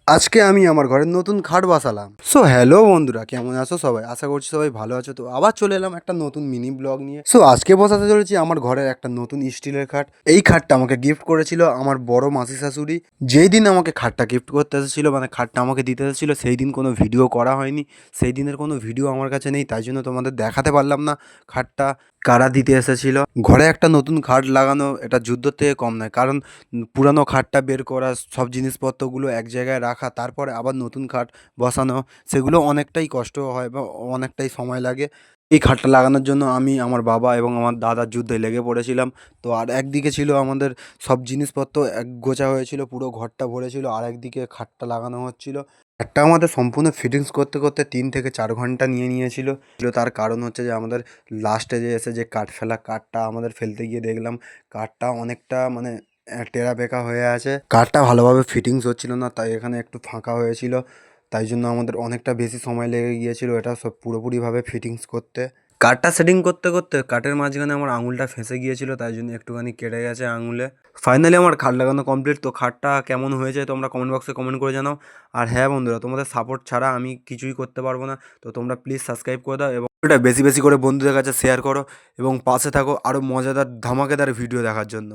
আজকে আমি আমার ঘরে নতুন খাট বসালাম। সো হ্যালো বন্ধুরা, কেমন আছো সবাই? আশা করছি সবাই ভালো আছো। তো আবার চলে এলাম একটা নতুন মিনি ব্লগ নিয়ে। সো আজকে বসাতে চলেছি আমার ঘরের একটা নতুন স্টিলের খাট। এই খাটটা আমাকে গিফট করেছিল আমার বড় মাসি শাশুড়ি। যেই দিন আমাকে খাটটা গিফট করতে এসেছিল, মানে খাটটা আমাকে দিতে এসেছিল, সেই দিন কোনো ভিডিও করা হয়নি। সেই দিনের কোনো ভিডিও আমার কাছে নেই, তাই জন্য তোমাদের দেখাতে পারলাম না খাটটা কারা দিতে এসেছিল। ঘরে একটা নতুন খাট লাগানো এটা যুদ্ধর থেকে কম নয়, কারণ পুরানো খাটটা বের করা, সব জিনিসপত্রগুলো এক জায়গায় রাখা, তারপরে আবার নতুন খাট বসানো, সেগুলো অনেকটাই কষ্ট হয় বা অনেকটাই সময় লাগে। এই খাটটা লাগানোর জন্য আমি, আমার বাবা এবং আমার দাদার যুদ্ধে লেগে পড়েছিলাম। তো আর একদিকে ছিল আমাদের সব জিনিসপত্র এক গোছা হয়েছিল, পুরো ঘরটা ভরেছিল, আর একদিকে খাটটা লাগানো হচ্ছিল। খাটটা আমাদের সম্পূর্ণ ফিটিংস করতে করতে 3 থেকে 4 ঘন্টা নিয়ে নিয়েছিল। তার কারণ হচ্ছে যে আমাদের লাস্টে যে এসে যে কাঠ ফেলা কাঠটা আমাদের ফেলতে গিয়ে দেখলাম কাঠটা অনেকটা মানে টেরা বেঁকা হয়ে আছে। কাঠটা ভালোভাবে ফিটিংস হচ্ছিল না, তাই এখানে একটু ফাঁকা হয়েছিল। তাই জন্য আমাদের অনেকটা বেশি সময় লেগে গিয়েছিল এটা সব পুরোপুরিভাবে ফিটিংস করতে। কাঠটা সেটিং করতে করতে কাঠের মাঝখানে আমার আঙুলটা ফেঁসে গিয়েছিল, তাই জন্য একটুখানি কেটে গেছে আঙুলে। ফাইনালি আমার খাট লাগানো কমপ্লিট। তো খাটটা কেমন হয়েছে তোমরা কমেন্ট বক্সে কমেন্ট করে জানাও। আর হ্যাঁ বন্ধুরা, তোমাদের সাপোর্ট ছাড়া আমি কিছুই করতে পারবো না। তো তোমরা প্লিজ সাবস্ক্রাইব করে দাও এবং এটা বেশি বেশি করে বন্ধুদের কাছে শেয়ার করো এবং পাশে থাকো আরও মজাদার ধামাকেদার ভিডিও দেখার জন্য।